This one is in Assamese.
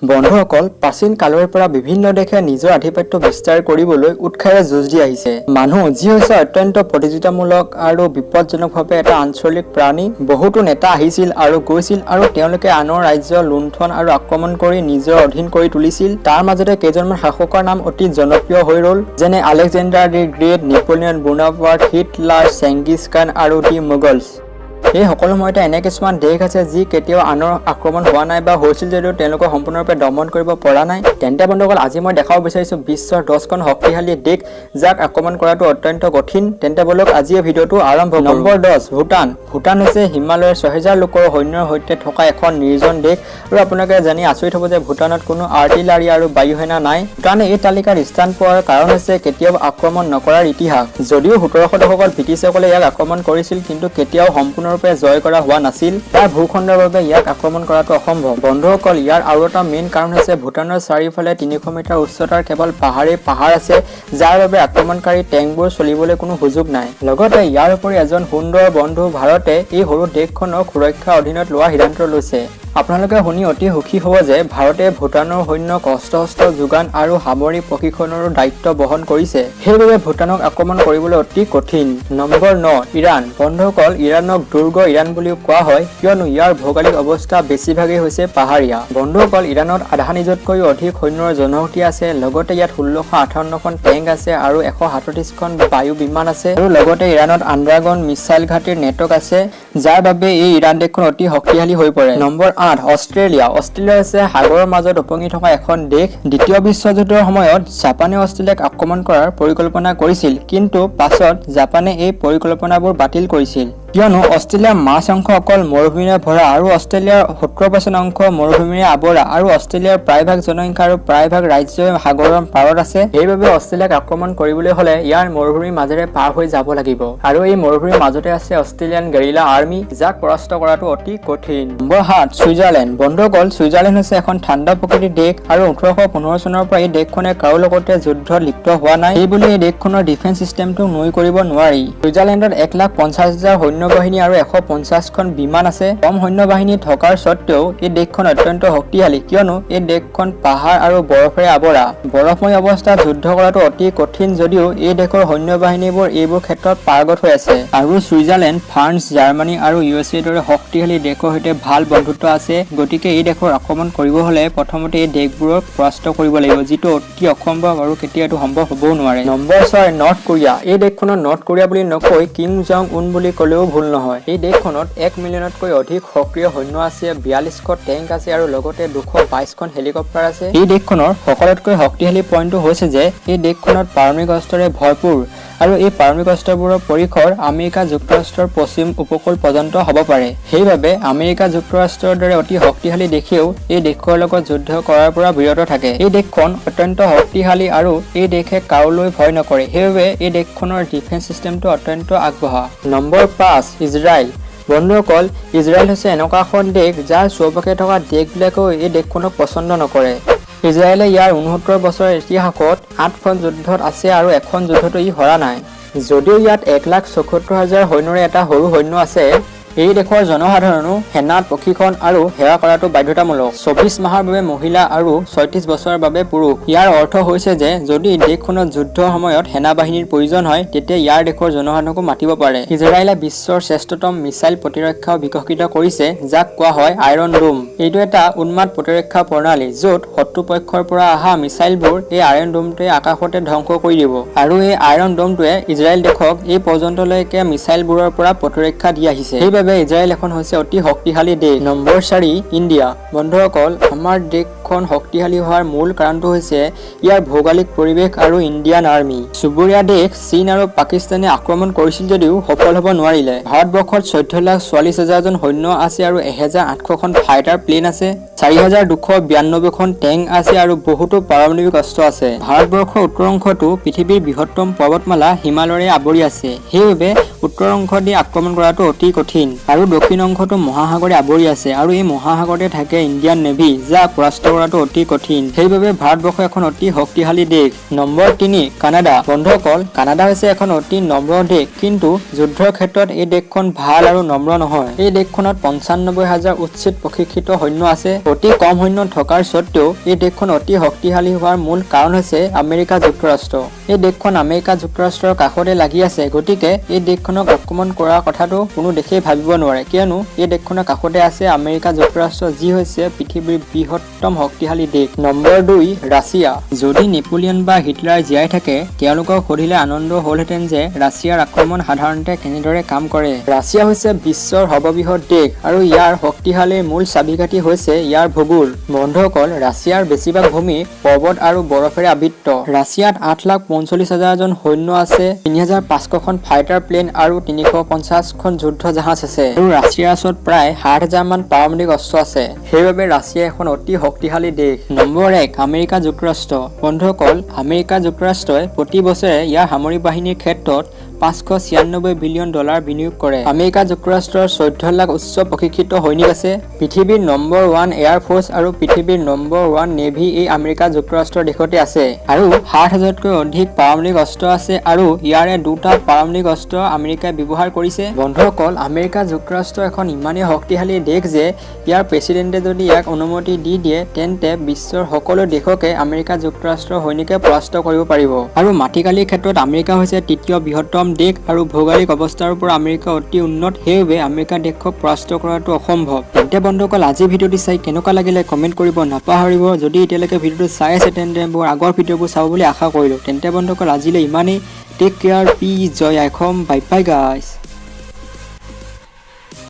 বন্ধুসকল প্ৰাচীন কালৰ পৰা বিভিন্ন দেশে নিজৰ আধিপত্য বিস্তাৰ কৰিবলৈ উৎসাহেৰে যুঁজ দি আহিছে। মানুহ যি হৈছে অত্যন্ত প্ৰতিযোগিতামূলক আৰু বিপদজনকভাৱে এটা আঞ্চলিক প্ৰাণী। বহুতো নেতা আহিছিল আৰু গৈছিল আৰু তেওঁলোকে আনৰ ৰাজ্য লুণ্ঠন আৰু আক্ৰমণ কৰি নিজৰ অধীন কৰি তুলিছিল। তাৰ মাজতে কেইজনমান শাসকৰ নাম অতি জনপ্ৰিয় হৈ ৰল, যেনে Alexander the great, Napoleon Bonaparte, Hitler, Genghis Khan আৰু দি মোগলছ। এই সকলো সময়তে এনে কিছুমান দেশ আছে যি কেতিয়াও আনৰ আক্ৰমণ হোৱা নাই বা হৈছিল যদিও তেওঁলোকে সম্পূৰ্ণৰূপে দমন কৰিব পৰা নাই। তেন্তে বন্ধুসকল আজি মই দেখাব বিচাৰিছো বিশ্বৰ 10খন শক্তিশালী দেশ যাক আক্ৰমণ কৰাটো অত্যন্ত কঠিন। তেন্তে বলক আজি এই ভিডিঅ'টো আৰম্ভ কৰোঁ। নম্বৰ 10 ভূটান। ভূটান হৈছে হিমালয়ৰ 6000 লোকৰ সৈন্যৰ সৈতে থকা এখন নিৰ্জন দেশ আৰু আপোনালোকে জানি আচৰিত হ'ব যে ভূটানত কোনো আৰ্টিলাৰী আৰু বায়ু সেনা নাই। ভূটানে এই তালিকাত স্থান পোৱাৰ কাৰণ হৈছে কেতিয়াও আক্ৰমণ নকৰাৰ ইতিহাস। যদিও 1700 দশকত ব্ৰিটিছসকলে ইয়াক আক্ৰমণ কৰিছিল কিন্তু কেতিয়াও সম্পূৰ্ণৰূপে জয় কৰা হোৱা নাছিল। তাৰ ভূখণ্ডৰ বাবে ইয়াক আক্ৰমণ কৰাটো অসম্ভৱ। বন্ধুসকল ইয়াৰ আৰু এটা মেইন কাৰণ হৈছে ভূটানৰ চাৰিওফালে 300 মিটাৰ উচ্চতাৰ কেৱল পাহাৰ আছে, যাৰ বাবে আক্ৰমণকাৰী টেংকবোৰ চলিবলৈ কোনো সুযোগ নাই। লগতে ইয়াৰ উপৰি এজন সুন্দৰ বন্ধু ভাৰতে এই সৰু দেশখনক সুৰক্ষাৰ অধীনত লোৱাৰ সিদ্ধান্ত লৈছে। আপোনালোকে শুনি অতি সুখী হ'ব যে ভাৰতে ভূটানৰ সৈন্যক অস্ত্ৰ যোগান আৰু সামৰিক প্ৰশিক্ষণৰো দায়িত্ব বহন কৰিছে। সেইবাবে ভূটানক আক্ৰমণ কৰিবলৈ অতি কঠিন। Number 9 Iran. বন্ধুসকল ইৰাণক দুৰ্গ ইৰাণ বুলিও কোৱা হয় কিয়নো ইয়াৰ ভৌগোলিক অৱস্থা বেছিভাগেই হৈছে পাহাৰীয়া। বন্ধুসকল ইৰাণত আধা নিযুতকৈও অধিক সৈন্যৰ জনশক্তি আছে। লগতে ইয়াত 1658খন টেংক আছে আৰু 137খন বায়ু বিমান আছে আৰু লগতে ইৰাণত আণ্ডাৰগ্ৰাউণ্ড মিছাইল ঘাটিৰ নেটৱৰ্ক আছে, যাৰ বাবে এই ইৰাণ দেশখন অতি শক্তিশালী হৈ পৰে। Number 8 Australia. অষ্ট্ৰেলিয়া হৈছে সাগৰৰ মাজত উপঙি থকা এখন দেশ। দ্বিতীয় বিশ্বযুদ্ধৰ সময়ত জাপানে অষ্ট্ৰেলিয়াক আক্ৰমণ কৰাৰ পৰিকল্পনা কৰিছিল, কিন্তু পাছত জাপানে এই পৰিকল্পনাবোৰ বাতিল কৰিছিল কিয়নো অষ্ট্ৰেলিয়াৰ মাছ অংশ অকল মৰুভূমিৰে ভৰা আৰু অষ্ট্ৰেলিয়াৰ 70% অংশ মৰুভূমিৰে আৱৰা আৰু অষ্ট্ৰেলিয়াৰ প্ৰায়ভাগ জনসংখ্যা আৰু প্ৰায়ভাগ ৰাজ্যই সাগৰৰ পাৰত আছে। সেইবাবে অষ্ট্ৰেলিয়াক আক্ৰমণ কৰিবলৈ হলে ইয়াৰ মৰুভূমিৰ মাজেৰে পাৰ হৈ যাব লাগিব আৰু এই মৰুভূমিৰ মাজতে আছে অষ্ট্ৰেলিয়ান গেৰিলা আৰ্মি, যাক পৰাস্ত কৰাটো অতি কঠিন। Number 7 Switzerland. বন্ধুসকল ছুইজাৰলেণ্ড হৈছে এখন ঠাণ্ডা প্ৰকৃতিৰ দেশ আৰু 1815 চনৰ পৰা এই দেশখনে কাৰো লগতে যুদ্ধত লিপ্ত হোৱা নাই। সেইবুলি এই দেশখনৰ ডিফেন্স চিষ্টেমটো নুই কৰিব নোৱাৰি। ছুইজাৰলেণ্ডত 1,50,000 সৈন্যবাহিনী আৰু 150খন বিমান আছে। কম সৈন্যবাহিনী থকাৰ স্বত্বেও এই দেশখন অত্যন্ত শক্তিশালী কিয়নো এই দেশখন পাহাৰ আৰু বৰফেৰে আৱৰা। বৰফময় অৱস্থাত যুদ্ধ কৰাটো অতি কঠিন যদিও এই দেশৰ সৈন্যবাহিনীবোৰ এইবোৰ ক্ষেত্ৰত পাৰ্গত হৈ আছে। আৰু ছুইজাৰলেণ্ড ফ্ৰান্স, জাৰ্মানী আৰু USA দৰে শক্তিশালী দেশৰ সৈতে ভাল বন্ধুত্ব আছে। গতিকে এই দেশৰ আক্ৰমণ কৰিব হলে প্ৰথমতে এই দেশবোৰক পৰাস্ত কৰিব লাগিব, যিটো অতি অসম্ভৱ আৰু কেতিয়াও সম্ভৱ হ'বও নোৱাৰে। Number 6 north Korea. এই দেশখনত নৰ্থ কোৰিয়া বুলি নকৈ কিম জং উন বুলি ক'লেও ভুল নহয়। এই দেশখনত 1 মিলিয়নতকৈ অধিক সক্ৰিয় সৈন্য আছে, 42খন টেংক আছে আৰু লগতে 222খন হেলিকপ্টাৰ আছে। এই দেশখনৰ সকলোতকৈ শক্তিশালী পইণ্টটো হৈছে যে এই দেশখনত পাৰমাণৱিক অস্ত্ৰৰে ভৰপূৰ আৰু এই পাৰমাণৱিক অস্ত্ৰবোৰৰ পৰিসৰ আমেৰিকা যুক্তৰাষ্ট্ৰৰ পশ্চিম উপকূল পৰ্যন্ত হ'ব পাৰে। সেইবাবে আমেৰিকা যুক্তৰাষ্ট্ৰৰ দৰে অতি শক্তিশালী দেশেও এই দেশৰ লগত যুদ্ধ কৰাৰ পৰা বিৰত থাকে। এই দেশখন অত্যন্ত শক্তিশালী আৰু এই দেশে কাৰোলৈ ভয় নকৰে। সেইবাবে এই দেশখনৰ ডিফেন্স চিষ্টেমটো অত্যন্ত আগবঢ়া। Number 5 Israel. বন্ধুসকল ইজৰাইল হৈছে এনেকুৱা এখন দেশ যাৰ চৌপাশে থকা দেশবিলাকেও এই দেশখনক পচন্দ নকৰে। ইজৰাইলে ইয়াৰ 69 বছৰৰ ইতিহাসত 8খন যুদ্ধত আছে আৰু এখন যুদ্ধতো ই হৰা নাই। যদিও ইয়াত 1,74,000 সৈন্যৰে এটা সৰু সৈন্য আছে, এই দেশৰ জনসাধাৰণো সেনাত প্ৰশিক্ষণ আৰু সেৱা কৰাটো বাধ্যতামূলক। 24 মাহৰ বাবে মহিলা আৰু 36 বছৰৰ বাবে পুৰুষ। ইয়াৰ অৰ্থ হৈছে যে যদি দেশখনত যুদ্ধৰ সময়ত সেনা বাহিনীৰ প্ৰয়োজন হয় তেতিয়া ইয়াৰ দেশৰ জনসাধাৰণকো মাতিব পাৰে। ইজৰাইলে বিশ্বৰ শ্ৰেষ্ঠতম মিছাইল প্ৰতিৰক্ষা বিকশিত কৰিছে, যাক কোৱা হয় আইৰন ডোম। এইটো এটা উন্মাদ প্ৰতিৰক্ষা প্ৰণালী য'ত শত্ৰুপক্ষৰ পৰা অহা মিছাইলবোৰ এই আইৰন ডোমটোৱে আকাশতে ধ্বংস কৰি দিব আৰু এই আইৰন ডোমটোৱে ইজৰাইল দেশক এই পৰ্যন্তলৈকে মিছাইলবোৰৰ পৰা প্ৰতিৰক্ষা দি আহিছে। সেইবাবে ইজৰাইল এখন হৈছে অতি শক্তিশালী দেশ। Number 4 India. বন্ধুসকল আমাৰ দেশখন শক্তিশালী হোৱাৰ মূল কাৰণটো হৈছে ইয়াৰ ভৌগোলিক পৰিৱেশ আৰু ইণ্ডিয়ান আৰ্মি। চুবুৰীয়া দেশ চীন আৰু পাকিস্তানে আক্ৰমণ কৰিছিল যদিও সফল হ'ব নোৱাৰিলে। ভাৰতবৰ্ষত 14,40,000 জন সৈন্য আছে আৰু 1,800খন ফাইটাৰ প্লেন আছে, 4,292খন টেংক আছে আৰু বহুতো পাৰমাণৱিক অস্ত্ৰ আছে। ভাৰতবৰ্ষৰ উত্তৰ অংশটো পৃথিৱীৰ বৃহত্তম পৰ্বতমালা হিমালয়েৰে আৱৰি আছে। সেইবাবে উত্তৰ অংশ দি আক্ৰমণ কৰাটো অতি কঠিন। আৰু দক্ষিণ অংশটো মহাসাগৰে আৱৰি আছে আৰু এই মহাসাগৰতে থাকে ইণ্ডিয়ান নেভি, যাক পৰাস্ত কৰাটো অতি কঠিন। সেইবাবে ভাৰতবৰ্ষ এখন অতি শক্তিশালী দেশ। Number 3 Canada. বন্ধুসকল, কানাডা হৈছে এখন অতি নম্ৰ দেশ, কিন্তু যুদ্ধৰ ক্ষেত্ৰত এই দেশখন ভাল আৰু নম্ৰ নহয়। এই দেশখনত 95,000 উচিত প্ৰশিক্ষিত সৈন্য আছে। অতি কম সৈন্য থকাৰ স্বত্বেও এই দেশখন অতি শক্তিশালী হোৱাৰ মূল কাৰণ হৈছে আমেৰিকা যুক্তৰাষ্ট্ৰ। এই দেশখন আমেৰিকা যুক্তৰাষ্ট্ৰৰ কাষতে লাগি আছে, গতিকে এই দেশখনক আক্ৰমণ কৰাৰ কথাটো কোনো দেশেই ভাবিব নোৱাৰে, কিয়নো এই দেশখনৰ কাষতে আছে আমেৰিকা যুক্তৰাষ্ট্ৰ, যি হৈছে পৃথিৱীৰ বৃহত্তম শক্তিশালী দেশ। Number 2 Russia. যদি নেপোলিয়ন বা হিটলাৰ জীয়াই থাকে, তেওঁলোকক সুধিলে আনন্দ হ'লহেঁতেন যে ৰাছিয়াৰ আক্ৰমণ সাধাৰণতে কেনেদৰে কাম কৰে। ৰাছিয়া হৈছে বিশ্বৰ সৰ্ববৃহৎ দেশ আৰু ইয়াৰ শক্তিশালীৰ মূল চাবিকাঠি হৈছে ইয়াৰ ভূগোল। বন্ধুসকল, ৰাছিয়াৰ বেছিভাগ ভূমি পৰ্বত আৰু বৰফেৰে আবৃত। ৰাছিয়াত 8,45,000 জন সৈন্য আছে, 3,500খন ফাইটাৰ প্লেন আৰু 350খন যুদ্ধ জাহাজ আছে, আৰু ৰাছিয়াৰ ওচৰত প্ৰায় 60,000 মান পাৰমাণৱিক অস্ত্ৰ আছে। সেইবাবে ৰাছিয়া এখন অতি শক্তিশালী দেশ। নম্বৰ 1 আমেৰিকা যুক্তৰাষ্ট্ৰ। বন্ধুসকল, আমেৰিকা যুক্তৰাষ্ট্ৰই প্ৰতি বছৰে ইয়াৰ সামৰিক বাহিনীৰ ক্ষেত্ৰত $596 বিলিয়ন বিনিয়োগ কৰে। আমেৰিকা যুক্তৰাষ্ট্ৰৰ 14 লাখ উচ্চ প্ৰশিক্ষিত সৈনিক আছে। পৃথিৱীৰ নম্বৰ 1 এয়াৰ ফ'ৰ্চ আৰু পৃথিৱীৰ নম্বৰ 1 নেভি এই আমেৰিকা যুক্তৰাষ্ট্ৰৰ দেশতে আছে, আৰু 60,000তকৈ অধিক পাৰমাণৱিক অস্ত্ৰ আছে, আৰু ইয়াৰে 2টা পাৰমাণৱিক অস্ত্ৰ আমেৰিকাই ব্যৱহাৰ কৰিছে। বন্ধুসকল, আমেৰিকা যুক্তৰাষ্ট্ৰ এখন ইমানেই শক্তিশালী দেশ যে ইয়াৰ প্ৰেছিডেণ্টে যদি ইয়াক অনুমতি দি দিয়ে, তেন্তে বিশ্বৰ সকলো দেশকে আমেৰিকা যুক্তৰাষ্ট্ৰৰ সৈনিকে পৰাস্ত কৰিব পাৰিব। আৰু মাটিকালিৰ ক্ষেত্ৰত আমেৰিকা হৈছে তৃতীয় বৃহত্তম দেশ, আৰু ভৌগোলিক অৱস্থাৰ পৰা আমেৰিকা অতি উন্নত, সেইবাবে আমেৰিকা দেশক পৰাস্ত কৰাটো অসম্ভৱ। তেন্তে বন্ধুসকল, আজি ভিডিঅ'টো চাই কেনেকুৱা লাগিলে কমেণ্ট কৰিব নাপাহৰিব। যদি এতিয়ালৈকে ভিডিঅ'টো চাই আছে, তেন্তে মোৰ আগৰ ভিডিঅ'বোৰ চাব বুলি আশা কৰিলোঁ। তেন্তে বন্ধুসকল, আজিলৈ ইমানেই। টেক কেয়াৰ, পিছ, জয় আই অসম, বাই বাই গাইজ।